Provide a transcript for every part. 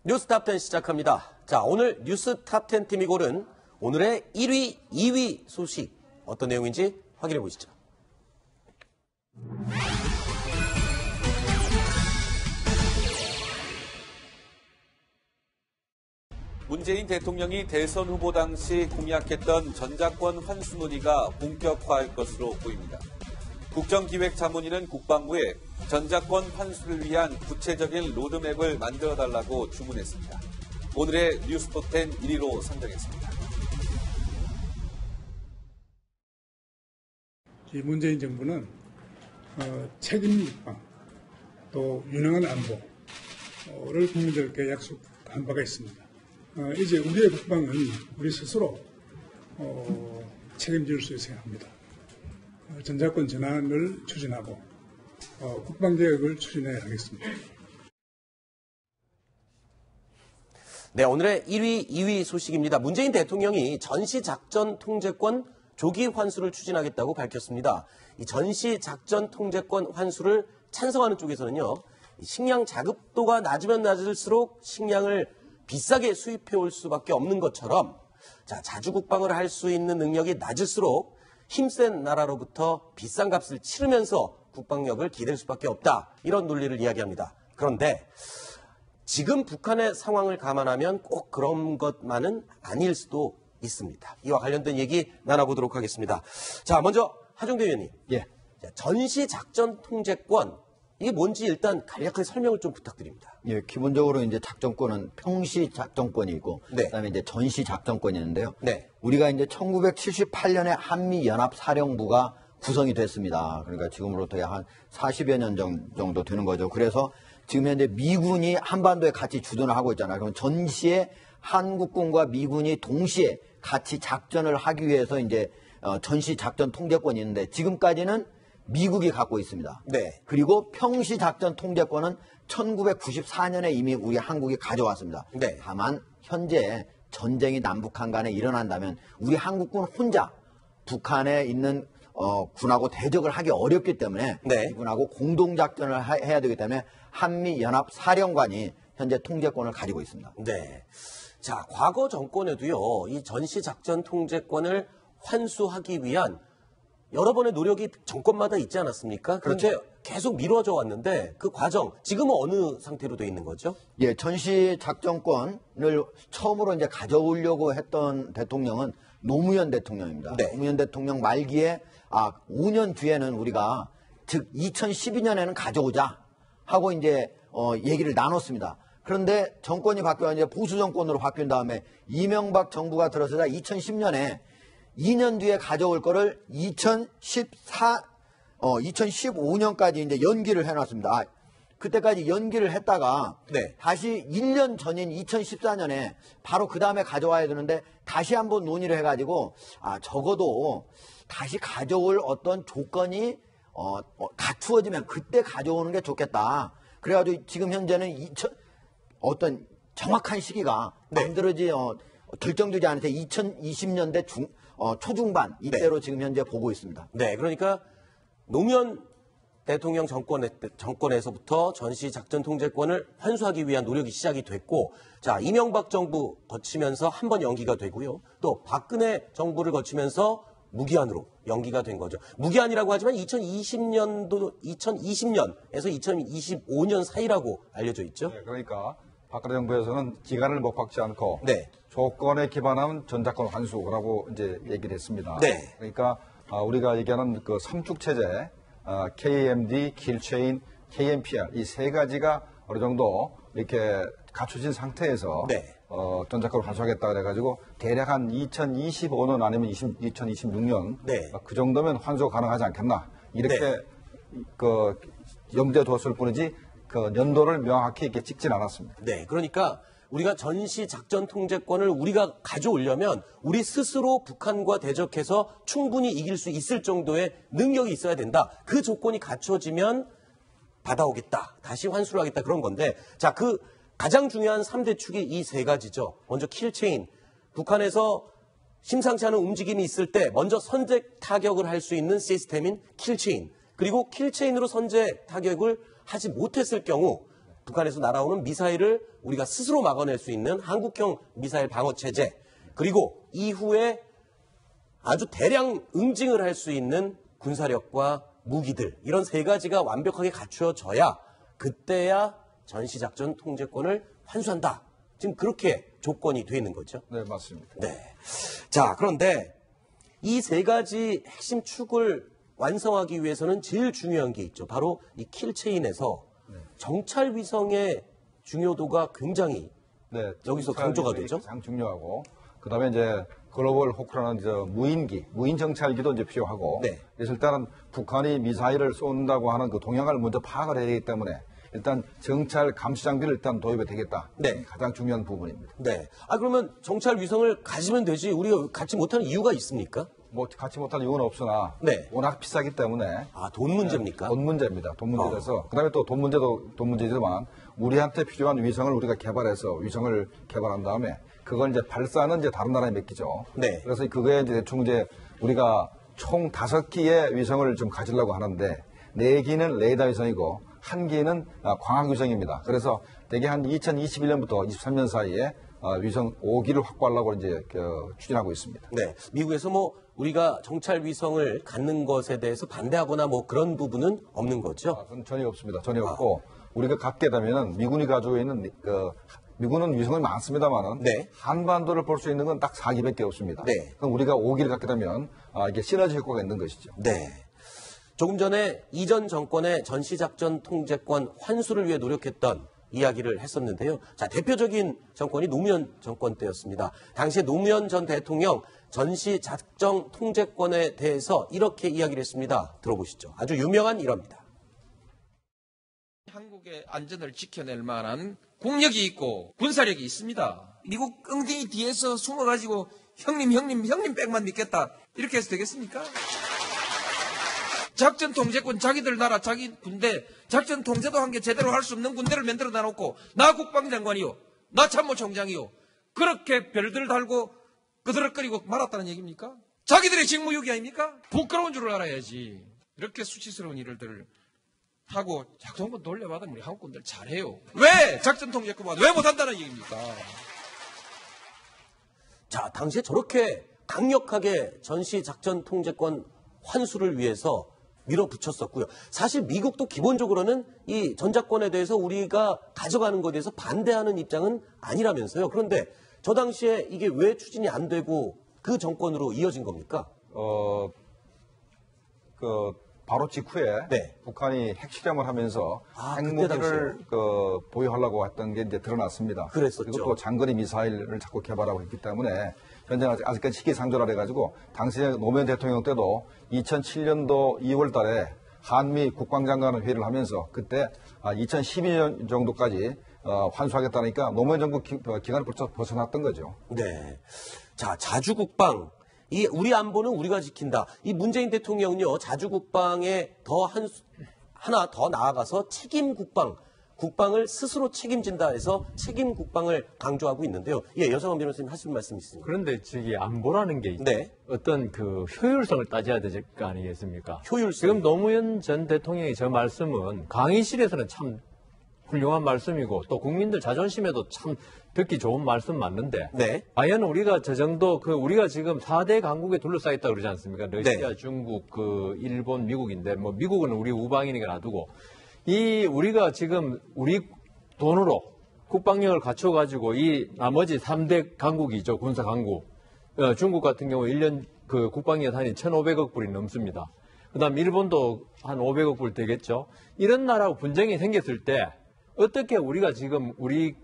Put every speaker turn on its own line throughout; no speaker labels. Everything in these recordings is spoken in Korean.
뉴스 탑10 시작합니다. 자, 오늘 뉴스 탑10 팀이 고른 오늘의 1위, 2위 소식 어떤 내용인지 확인해 보시죠.
문재인 대통령이 대선 후보 당시 공약했던 전작권 환수 논의가 본격화할 것으로 보입니다. 국정기획자문위는 국방부에 전작권 환수를 위한 구체적인 로드맵을 만들어달라고 주문했습니다. 오늘의 뉴스톱10 1위로 선정했습니다.
이 문재인 정부는 책임 국방, 또 유능한 안보를 국민들께 약속한 바가 있습니다. 이제 우리의 국방은 우리 스스로 책임질 수 있어야 합니다. 전작권 전환을 추진하고 국방개혁을 추진해야 하겠습니다.
네, 오늘의 1위, 2위 소식입니다. 문재인 대통령이 전시작전 통제권 조기 환수를 추진하겠다고 밝혔습니다. 이 전시작전 통제권 환수를 찬성하는 쪽에서는요, 식량 자급도가 낮으면 낮을수록 식량을 비싸게 수입해 올 수밖에 없는 것처럼, 자, 자주 국방을 할 수 있는 능력이 낮을수록 힘센 나라로부터 비싼 값을 치르면서 국방력을 기댈 수밖에 없다. 이런 논리를 이야기합니다. 그런데 지금 북한의 상황을 감안하면 꼭 그런 것만은 아닐 수도 있습니다. 이와 관련된 얘기 나눠보도록 하겠습니다. 자, 먼저 하종대 의원님.
예.
전시작전 통제권, 이게 뭔지 일단 간략하게 설명을 좀 부탁드립니다.
예, 기본적으로 이제 작전권은 평시 작전권이 있고,
네.
그다음에 이제 전시 작전권이 있는데요.
네.
우리가 이제 1978년에 한미연합사령부가 구성이 됐습니다. 그러니까 지금으로부터 한 40여 년 정도 되는 거죠. 그래서 지금 현재 미군이 한반도에 같이 주둔을 하고 있잖아요. 그럼 전시에 한국군과 미군이 동시에 같이 작전을 하기 위해서 이제 전시 작전 통제권이 있는데 지금까지는 미국이 갖고 있습니다.
네.
그리고 평시 작전 통제권은 1994년에 이미 우리 한국이 가져왔습니다.
네.
다만 현재 전쟁이 남북한 간에 일어난다면 우리 한국군 혼자 북한에 있는 군하고 대적을 하기 어렵기 때문에
네.
이군하고 공동작전을 해야 되기 때문에 한미연합사령관이 현재 통제권을 가지고 있습니다.
네. 자, 과거 정권에도요, 이 전시작전 통제권을 환수하기 위한 여러 번의 노력이 정권마다 있지 않았습니까? 그런데
그렇죠.
계속 미뤄져 왔는데 그 과정, 지금은 어느 상태로 되어 있는 거죠?
예, 전시 작전권을 처음으로 이제 가져오려고 했던 대통령은 노무현 대통령입니다.
네.
노무현 대통령 말기에 5년 뒤에는 우리가 즉 2012년에는 가져오자 하고 이제 얘기를 나눴습니다. 그런데 정권이 바뀌어 이제 보수 정권으로 바뀐 다음에 이명박 정부가 들어서자 2010년에 2년 뒤에 가져올 거를 2015년까지 이제 연기를 해놨습니다. 그때까지 연기를 했다가
네.
다시 1년 전인 2014년에 바로 그 다음에 가져와야 되는데 다시 한번 논의를 해가지고 적어도 다시 가져올 어떤 조건이 갖추어지면 그때 가져오는 게 좋겠다. 그래가지고 지금 현재는 어떤 정확한 시기가 만들어지 결정되지 않을 때 2020년대 초중반 이때로 지금 현재 보고 있습니다.
네, 그러니까 노무현 대통령 정권에서부터 전시 작전 통제권을 환수하기 위한 노력이 시작이 됐고, 자, 이명박 정부 거치면서 한 번 연기가 되고요. 또 박근혜 정부를 거치면서 무기한으로 연기가 된 거죠. 무기한이라고 하지만 2020년에서 2025년 사이라고 알려져 있죠.
네, 그러니까 박근혜 정부에서는 기간을 못 박지 않고
네.
조건에 기반한 전작권 환수라고 이제 얘기를 했습니다.
네.
그러니까 우리가 얘기하는 그 삼축 체제, KMD, 킬체인, KMPR 이 세 가지가 어느 정도 이렇게 갖춰진 상태에서
네.
전작권을 환수하겠다 그래가지고 대략 한 2025년 아니면 2026년
네.
그 정도면 환수가 가능하지 않겠나 이렇게
네.
그 염두에 뒀을 뿐이지 그 연도를 명확히 이렇게 찍진 않았습니다.
네, 그러니까 우리가 전시 작전 통제권을 우리가 가져오려면 우리 스스로 북한과 대적해서 충분히 이길 수 있을 정도의 능력이 있어야 된다. 그 조건이 갖춰지면 받아오겠다. 다시 환수를 하겠다. 그런 건데, 자, 그 가장 중요한 3대 축이 이 세 가지죠. 먼저 킬체인. 북한에서 심상치 않은 움직임이 있을 때 먼저 선제 타격을 할 수 있는 시스템인 킬체인. 그리고 킬체인으로 선제 타격을 하지 못했을 경우 북한에서 날아오는 미사일을 우리가 스스로 막아낼 수 있는 한국형 미사일 방어 체제, 그리고 이후에 아주 대량 응징을 할 수 있는 군사력과 무기들, 이런 세 가지가 완벽하게 갖추어져야 그때야 전시작전 통제권을 환수한다. 지금 그렇게 조건이 돼 있는 거죠.
네, 맞습니다.
네. 자, 그런데 이 세 가지 핵심 축을 완성하기 위해서는 제일 중요한 게 있죠. 바로 이 킬체인에서 정찰 위성의 중요도가 굉장히
네,
여기서 강조가 되죠.
가장 중요하고, 그다음에 이제 글로벌 호크라는 무인 정찰기도 이제 필요하고,
네.
그래서 일단은 북한이 미사일을 쏜다고 하는 그 동향을 먼저 파악을 해야 되기 때문에 일단 정찰 감시 장비를 일단 도입이 되겠다.
네.
가장 중요한 부분입니다.
네. 그러면 정찰 위성을 가지면 되지 우리가 갖지 못하는 이유가 있습니까?
뭐 갖지 못할 이유는 없으나
네.
워낙 비싸기 때문에
돈 문제입니까?
돈 문제입니다. 돈 문제라서 그다음에 또 돈 문제도 돈 문제지만 우리한테 필요한 위성을 우리가 개발해서 위성을 개발한 다음에 그걸 이제 발사는 이제 다른 나라에 맡기죠.
네.
그래서 그거에 이제 대충 이제 우리가 총 5기의 위성을 좀 가지려고 하는데 4기는 레이더 위성이고 1기는 광학 위성입니다. 그래서 대개 한 2021년부터 23년 사이에 위성 5기를 확보하려고 이제 추진하고 있습니다.
네. 미국에서 뭐 우리가 정찰 위성을 갖는 것에 대해서 반대하거나 뭐 그런 부분은 없는 거죠?
그건 전혀 없습니다. 전혀 없고 우리가 갖게 되면은 미군이 가지고 있는 미군은 위성이 많습니다만은
네.
한반도를 볼 수 있는 건 딱 4기밖에 없습니다.
네.
그럼 우리가 5기를 갖게 되면 이게 시너지 효과가 있는 것이죠.
네. 조금 전에 이전 정권의 전시작전 통제권 환수를 위해 노력했던 이야기를 했었는데요. 자, 대표적인 정권이 노무현 정권 때였습니다. 당시에 노무현 전 대통령 전시작전 통제권에 대해서 이렇게 이야기를 했습니다. 들어보시죠. 아주 유명한 일화입니다.
한국의 안전을 지켜낼 만한 국력이 있고 군사력이 있습니다. 미국 엉덩이 뒤에서 숨어가지고 형님 백만 믿겠다 이렇게 해서 되겠습니까? 작전 통제권 자기들 나라 자기 군대 작전 통제도 한 게 제대로 할 수 없는 군대를 만들어 놔놓고 나 국방장관이요 나 참모총장이요 그렇게 별들 달고 그드럭거리고 말았다는 얘기입니까? 자기들의 직무유기 아닙니까? 부끄러운 줄 알아야지. 이렇게 수치스러운 일들을 하고 작전권 돌려받으면 우리 한국군들 잘해요. 왜 작전 통제권 왜 못한다는 얘기입니까?
자, 당시에 저렇게 강력하게 전시작전 통제권 환수를 위해서 밀어붙였었고요. 사실 미국도 기본적으로는 이 전작권에 대해서 우리가 가져가는 것에 대해서 반대하는 입장은 아니라면서요. 그런데 저 당시에 이게 왜 추진이 안 되고 그 정권으로 이어진 겁니까?
바로 직후에
네.
북한이 핵실험을 하면서
그때
핵무기를 보유하려고 했던 게 이제 드러났습니다.
그랬었죠.
그리고 또 장거리 미사일을 자꾸 개발하고 있기 때문에 현재 아직까지 시기상조라 해가지고 당시에 노무현 대통령 때도 2007년도 2월 달에 한미 국방장관 회의를 하면서 그때 2012년 정도까지 환수하겠다니까 노무현 정부 기간을 벗어났던 거죠.
네. 자, 자주국방. 이 우리 안보는 우리가 지킨다. 이 문재인 대통령은요, 자주국방에 하나 더 나아가서 책임국방, 국방을 스스로 책임진다 해서 책임국방을 강조하고 있는데요. 예, 여성원 변호사님 하실 말씀 있습니다.
그런데 저기 안보라는 게
네.
어떤 그 효율성을 따져야 될 거 아니겠습니까?
효율성.
지금 노무현 전 대통령의 저 말씀은 강의실에서는 참 훌륭한 말씀이고 또 국민들 자존심에도 참 듣기 좋은 말씀 맞는데
네.
과연 우리가 저 정도 우리가 지금 4대 강국에 둘러싸여 있다고 그러지 않습니까? 러시아,
네.
중국, 일본, 미국인데 뭐 미국은 우리 우방이니까 놔두고 우리가 지금 우리 돈으로 국방력을 갖춰가지고 이 나머지 3대 강국이죠. 군사 강국. 중국 같은 경우 1년 그 국방 예산이 1,500억 불이 넘습니다. 그 다음 일본도 한 500억 불 되겠죠. 이런 나라하고 분쟁이 생겼을 때 어떻게 우리가 지금 우리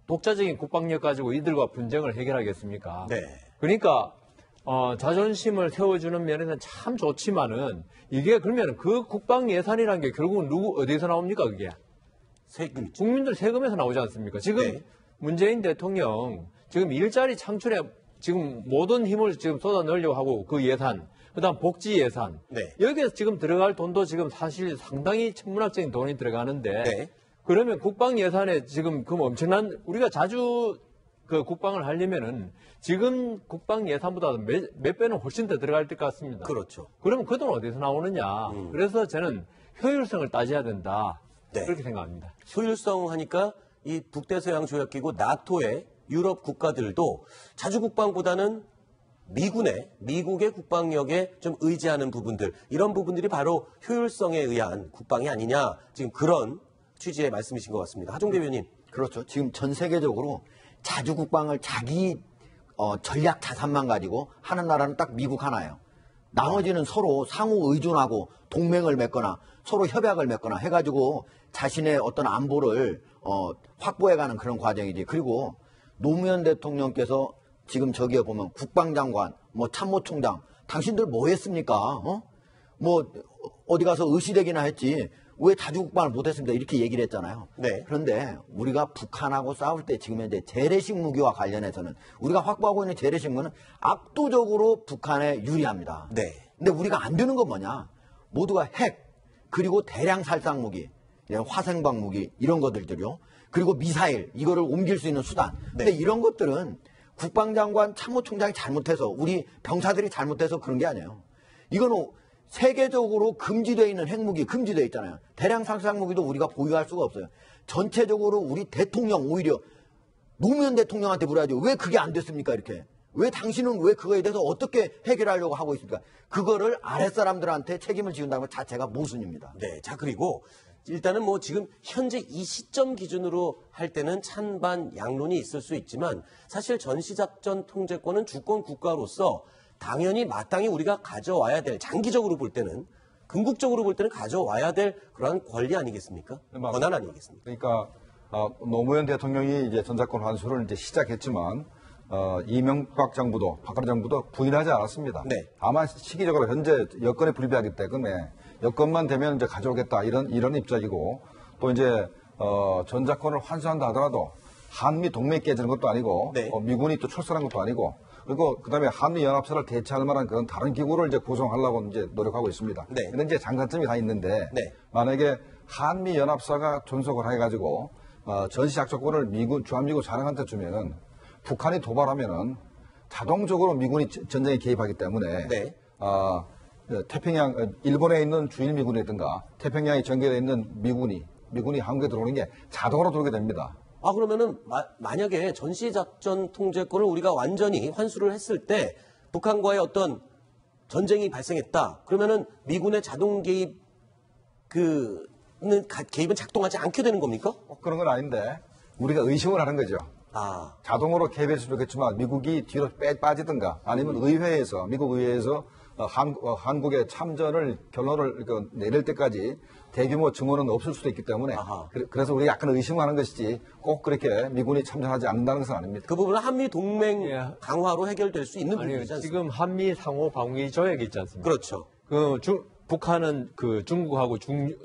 독자적인 국방력 가지고 이들과 분쟁을 해결하겠습니까?
네.
그러니까 자존심을 세워주는 면에서는 참 좋지만은 이게 그러면 그 국방 예산이라는 게 결국은 어디서 나옵니까 그게?
세금.
국민들 세금에서 나오지 않습니까? 지금
네.
문재인 대통령 지금 일자리 창출에 지금 모든 힘을 지금 쏟아 넣으려고 하고 그 예산, 그다음 복지 예산
네.
여기에서 지금 들어갈 돈도 지금 사실 상당히 천문학적인 돈이 들어가는데
네.
그러면 국방 예산에 지금 그 엄청난 우리가 자주 그 국방을 하려면은 지금 국방 예산보다 몇 배는 훨씬 더 들어갈 것 같습니다.
그렇죠.
그러면 그 돈 어디서 나오느냐? 그래서 저는 효율성을 따져야 된다.
네.
그렇게 생각합니다.
효율성 하니까 이 북대서양 조약기구 나토의 유럽 국가들도 자주국방보다는 미국의 국방력에 좀 의지하는 부분들, 이런 부분들이 바로 효율성에 의한 국방이 아니냐, 지금 그런 취지의 말씀이신 것 같습니다. 하종 대변인.
그렇죠. 지금 전 세계적으로 자주국방을 자기 전략 자산만 가지고 하는 나라는 딱 미국 하나예요. 나머지는 서로 상호 의존하고 동맹을 맺거나 서로 협약을 맺거나 해가지고 자신의 어떤 안보를 확보해가는 그런 과정이지. 그리고 노무현 대통령께서 지금 저기에 보면 국방장관, 뭐 참모총장, 당신들 뭐 했습니까? 뭐 어디 가서 의시되기나 했지. 왜 자주국방을 못했습니다. 이렇게 얘기를 했잖아요.
네.
그런데 우리가 북한하고 싸울 때 지금 현재 재래식 무기와 관련해서는 우리가 확보하고 있는 재래식 무기는 압도적으로 북한에 유리합니다.
네.
근데 우리가 안 되는 건 뭐냐? 모두가 핵, 그리고 대량 살상 무기, 화생방 무기 이런 것들이요. 그리고 미사일 이거를 옮길 수 있는 수단. 근데 이런 것들은 국방장관, 참모총장이 잘못해서 우리 병사들이 잘못해서 그런 게 아니에요. 이거는 세계적으로 금지되어 있는 핵무기 금지되어 있잖아요. 대량 살상 무기도 우리가 보유할 수가 없어요. 전체적으로 우리 대통령 오히려 노무현 대통령한테 물어야죠. 왜 그게 안 됐습니까? 이렇게. 왜 당신은 왜 그거에 대해서 어떻게 해결하려고 하고 있습니까? 그거를 아랫사람들한테 책임을 지운다는 것 자체가 모순입니다.
네. 자, 그리고 일단은 뭐 지금 현재 이 시점 기준으로 할 때는 찬반 양론이 있을 수 있지만 사실 전시작전 통제권은 주권 국가로서 당연히 마땅히 우리가 가져와야 될, 장기적으로 볼 때는, 궁극적으로 볼 때는 가져와야 될 그러한 권리 아니겠습니까? 권한 아니겠습니까?
그러니까 노무현 대통령이 이제 전작권 환수를 이제 시작했지만 이명박 정부도 박근혜 정부도 부인하지 않았습니다.
네.
다만 시기적으로 현재 여건에 불비하기 때문에 여건만 되면 이제 가져오겠다 이런 입장이고 또 이제 전작권을 환수한다 하더라도 한미 동맹이 깨지는 것도 아니고
네.
미군이 또 출선한 것도 아니고 그리고 그다음에 한미 연합사를 대체할 만한 그런 다른 기구를 이제 구성하려고 이제 노력하고 있습니다.
네.
이런 이제 장단점이 다 있는데
네.
만약에 한미 연합사가 존속을 해가지고 전시작전권을 주한미군 사령한테 주면은 북한이 도발하면은 자동적으로 미군이 전쟁에 개입하기 때문에
네.
태평양 일본에 있는 주일미군이라든가 태평양에 전개되어 있는 미군이 한국에 들어오는 게 자동으로 들어오게 됩니다.
아, 그러면은 만약에 전시작전 통제권을 우리가 완전히 환수를 했을 때 북한과의 어떤 전쟁이 발생했다. 그러면은 미군의 자동 개입은 작동하지 않게 되는 겁니까?
그런 건 아닌데 우리가 의심을 하는 거죠.
아,
자동으로 개입했으면 좋겠지만 미국이 뒤로 빠지든가 아니면 미국 의회에서 한국의 참전을 결론을 내릴 때까지 대규모 증오는 없을 수도 있기 때문에
아하.
그래서 우리가 약간 의심하는 것이지 꼭 그렇게 미군이 참전하지 않는다는 것은 아닙니다.
그 부분은 한미 동맹
예.
강화로 해결될 수 있는
아니요,
부분이지 않습니까?
지금 한미 상호 방위 조약이 있지 않습니까?
그렇죠.
북한은 중국하고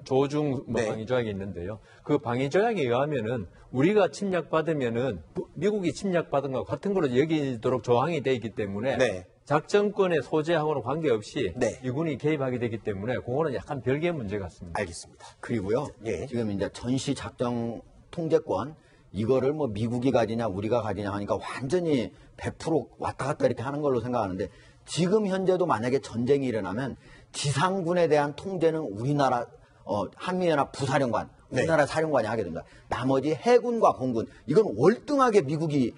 조중
네.
방위 조약이 있는데요. 그 방위 조약에 의하면은 우리가 침략받으면은 미국이 침략받은 것 같은 걸로 여기도록 조항이 되어 있기 때문에
네.
작전권의 소재하고는 관계없이
네.
미군이 개입하게 되기 때문에 그거는 약간 별개의 문제 같습니다.
알겠습니다.
그리고요.
예.
지금 이제 전시 작전 통제권 이거를 뭐 미국이 가지냐 우리가 가지냐 하니까 완전히 100% 왔다 갔다 이렇게 하는 걸로 생각하는데 지금 현재도 만약에 전쟁이 일어나면 지상군에 대한 통제는 우리나라 한미연합 부사령관 우리나라 사령관이 하게 됩니다. 나머지 해군과 공군 이건 월등하게 미국이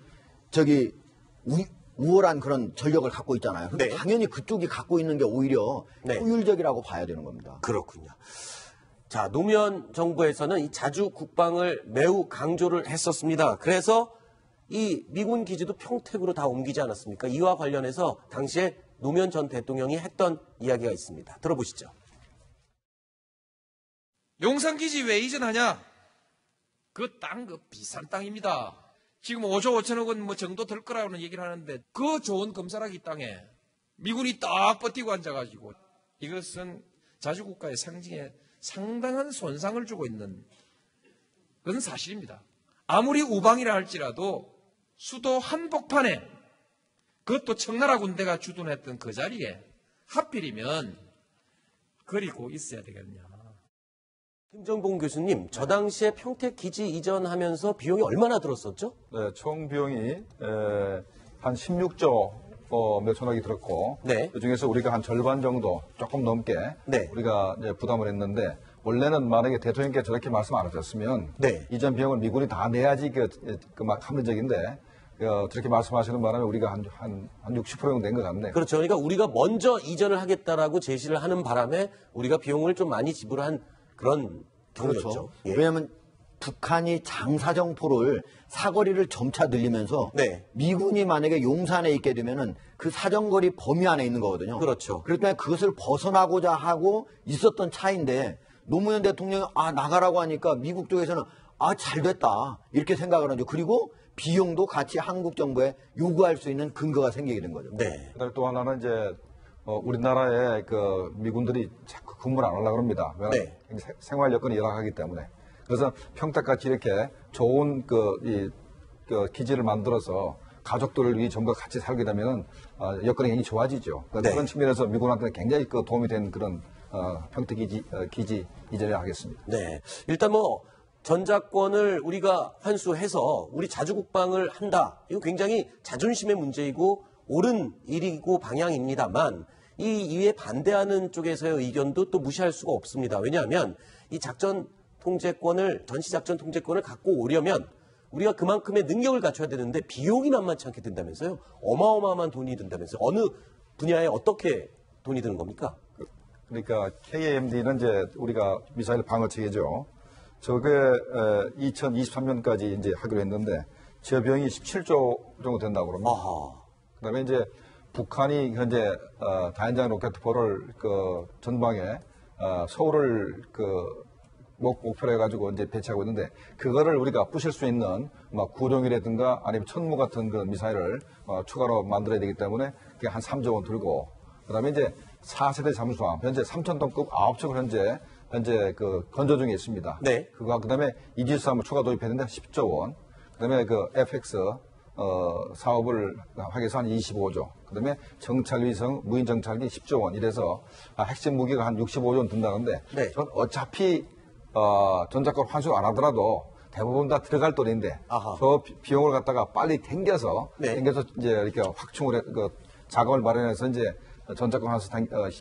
우월한 그런 전력을 갖고 있잖아요. 그러니까
네.
당연히 그쪽이 갖고 있는 게 오히려
네.
효율적이라고 봐야 되는 겁니다.
그렇군요. 자, 노무현 정부에서는 이 자주 국방을 매우 강조를 했었습니다. 그래서 이 미군 기지도 평택으로 다 옮기지 않았습니까? 이와 관련해서 당시에 노무현 전 대통령이 했던 이야기가 있습니다. 들어보시죠.
용산기지 왜 이전하냐? 그 땅, 비싼 땅입니다. 지금 5조 5천억 원 뭐 정도 될 거라고는 얘기를 하는데 그 좋은 검사라기 땅에 미군이 딱 버티고 앉아가지고 이것은 자주국가의 상징에 상당한 손상을 주고 있는 그건 사실입니다. 아무리 우방이라 할지라도 수도 한복판에 그것도 청나라 군대가 주둔했던 그 자리에 하필이면 그리고 있어야 되겠냐.
김정봉 교수님, 저 당시에 평택 기지 이전하면서 비용이 얼마나 들었었죠?
네, 총 비용이 한 16조 몇천억이 들었고
네.
그중에서 우리가 한 절반 정도 조금 넘게
네.
우리가 이제 부담을 했는데 원래는 만약에 대통령께서 저렇게 말씀 안 하셨으면
네.
이전 비용을 미군이 다 내야지 막 합리적인데 저렇게 말씀하시는 바람에 우리가 한 60% 정도 낸 것 같네요.
그렇죠. 그러니까 우리가 먼저 이전을 하겠다라고 제시를 하는 바람에 우리가 비용을 좀 많이 지불한 그런 경우였죠.
그렇죠.
예.
왜냐하면 북한이 장사정포를 사거리를 점차 늘리면서
네.
미군이 만약에 용산에 있게 되면은 그 사정거리 범위 안에 있는 거거든요.
그렇죠.
그렇기 때문에 그것을 벗어나고자 하고 있었던 차인데 노무현 대통령이 나가라고 하니까 미국 쪽에서는 잘 됐다 이렇게 생각을 하죠. 그리고 비용도 같이 한국 정부에 요구할 수 있는 근거가 생기게 된 거죠.
네.
그다음에 또 하나는 이제 우리나라에 그 미군들이 자꾸 근무를 안 하려고 합니다. 왜냐하면
네.
생활 여건이 열악하기 때문에. 그래서 평택같이 이렇게 좋은 기지를 만들어서 가족들이 전부 같이 살게 되면 여건이 굉장히 좋아지죠.
네.
그런 측면에서 미군한테는 굉장히 도움이 된 그런 평택 기지 이전을 하겠습니다.
네. 일단 전작권을 우리가 환수해서 우리 자주국방을 한다. 이거 굉장히 자존심의 문제이고 옳은 일이고 방향입니다만 이 이에 반대하는 쪽에서의 의견도 또 무시할 수가 없습니다. 왜냐하면 이 전시작전 통제권을 갖고 오려면 우리가 그만큼의 능력을 갖춰야 되는데 비용이 만만치 않게 든다면서요. 어마어마한 돈이 든다면서요. 어느 분야에 어떻게 돈이 드는 겁니까?
그러니까 KAMD는 이제 우리가 미사일 방어 체계죠. 저게 2023년까지 이제 하기로 했는데 저 비용이 17조 정도 된다고 그럽니다. 그다음에 이제 북한이 현재 다연장 로켓포를 전방에 서울을 목표로 해가지고 이제 배치하고 있는데 그거를 우리가 부실 수 있는 구룡이라든가 아니면 천무 같은 그런 미사일을 추가로 만들어야 되기 때문에 그게 한 3조 원 들고 그다음에 이제 4세대 잠수함 현재 3,000톤급 9척을 현재 건조 중에 있습니다.
네.
그다음에 이지스함을 추가 도입했는데 10조 원. 그다음에 FX 사업을 하기 위해서 한 25조. 그다음에 정찰위성 무인 정찰기 10조 원. 이래서 핵심 무기가 한 65조 원 든다는데
네.
전 어차피 전작권 환수 안 하더라도 대부분 다 들어갈 돈인데 저 비용을 갖다가 빨리 당겨서 이제 이렇게 확충을 자금을 마련해서 이제 전작권 환수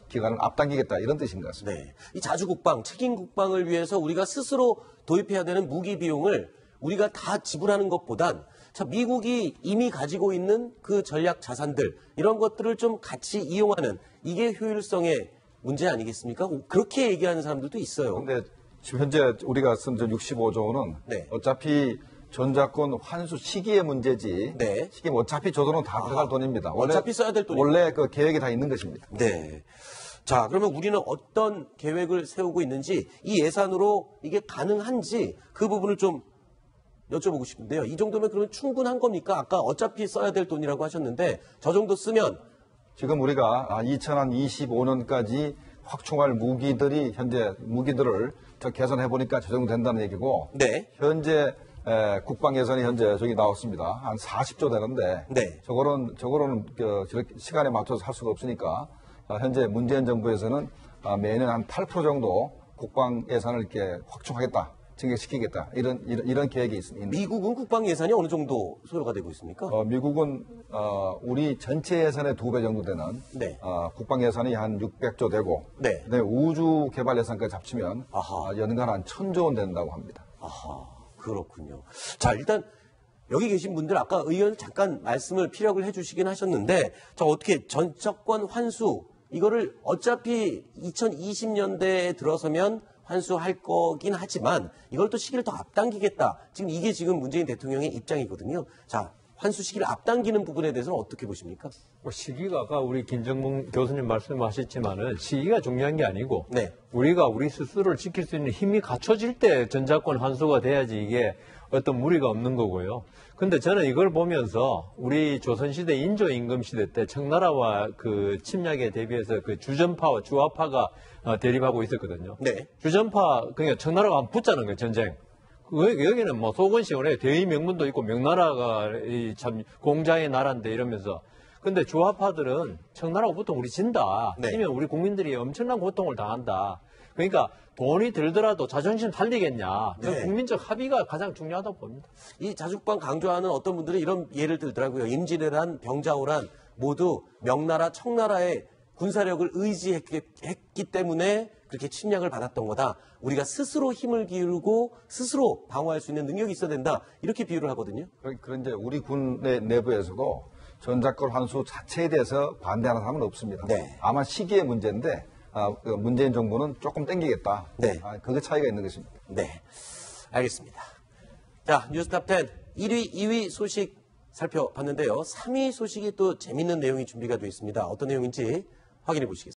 기간을 앞당기겠다 이런 뜻인 것 같습니다.
네. 이 자주국방, 책임국방을 위해서 우리가 스스로 도입해야 되는 무기 비용을 우리가 다 지불하는 것보단 미국이 이미 가지고 있는 그 전략 자산들 이런 것들을 좀 같이 이용하는 이게 효율성의 문제 아니겠습니까? 그렇게 얘기하는 사람들도 있어요.
그런데 지금 현재 우리가 쓴 65조는 어차피 전작권 환수 시기의 문제지.
네.
시기는 어차피 저 돈은 다 들어갈 돈입니다.
어차피 써야 될 돈입니다.
원래 그 계획이 다 있는 것입니다.
네. 자, 그러면 우리는 어떤 계획을 세우고 있는지 이 예산으로 이게 가능한지 그 부분을 좀 여쭤보고 싶은데요. 이 정도면 그러면 충분한 겁니까? 아까 어차피 써야 될 돈이라고 하셨는데 저 정도 쓰면
지금 우리가 2025년까지 확충할 무기들이 현재 무기들을 개선해 보니까 저 정도 된다는 얘기고
네.
현재 국방 예산이 현재 저기 나왔습니다. 한 40조 되는데
네.
저거는 저렇게 시간에 맞춰서 할 수가 없으니까 현재 문재인 정부에서는 매년 한 8% 정도 국방 예산을 이렇게 확충하겠다. 증액시키겠다. 이런 계획이 있습니다.
미국은 국방 예산이 어느 정도 소요가 되고 있습니까?
미국은 우리 전체 예산의 2배 정도 되는
네.
국방 예산이 한 600조 되고
네.
그다음에 우주 개발 예산까지 합치면 연간 한 1,000조 원 된다고 합니다.
그렇군요. 자, 일단 여기 계신 분들 아까 의원 잠깐 말씀을 피력을 해주시긴 하셨는데 어떻게 전작권 환수 이거를 어차피 2020년대에 들어서면 환수할 거긴 하지만 이걸 또 시기를 더 앞당기겠다. 이게 지금 문재인 대통령의 입장이거든요. 자, 환수 시기를 앞당기는 부분에 대해서는 어떻게 보십니까?
시기가 아까 우리 김정문 교수님 말씀하셨지만은 시기가 중요한 게 아니고
네.
우리가 우리 스스로를 지킬 수 있는 힘이 갖춰질 때 전작권 환수가 돼야지 이게 어떤 무리가 없는 거고요. 근데 저는 이걸 보면서 우리 조선시대 인조임금시대 때 청나라와 그 침략에 대비해서 그 주전파와 주화파가 대립하고 있었거든요.
네.
주전파, 그러니까 청나라가 한번 붙자는 거예요, 전쟁. 여기는 소건시원해. 대의 명분도 있고 명나라가 참 공자의 나라인데 이러면서. 근데 주화파들은 청나라가 보통 우리 진다.
네.
아니면 우리 국민들이 엄청난 고통을 당한다. 그러니까 돈이 들더라도 자존심 살리겠냐.
네.
국민적 합의가 가장 중요하다고 봅니다.
이 자주국방 강조하는 어떤 분들은 이런 예를 들더라고요. 임진왜란, 병자호란 모두 명나라, 청나라의 군사력을 의지했기 때문에 그렇게 침략을 받았던 거다. 우리가 스스로 힘을 기울이고 스스로 방어할 수 있는 능력이 있어야 된다. 이렇게 비유를 하거든요.
그런 이제 우리 군의 내부에서도 전작권 환수 자체에 대해서 반대하는 사람은 없습니다.
네.
다만 시기의 문제인데 그 문재인 정부는 조금 땡기겠다.
네.
그게 차이가 있는 것입니다.
네, 알겠습니다. 자, 뉴스탑10 1위, 2위 소식 살펴봤는데요. 3위 소식이 또 재밌는 내용이 준비가 되어 있습니다. 어떤 내용인지 확인해 보시겠습니다.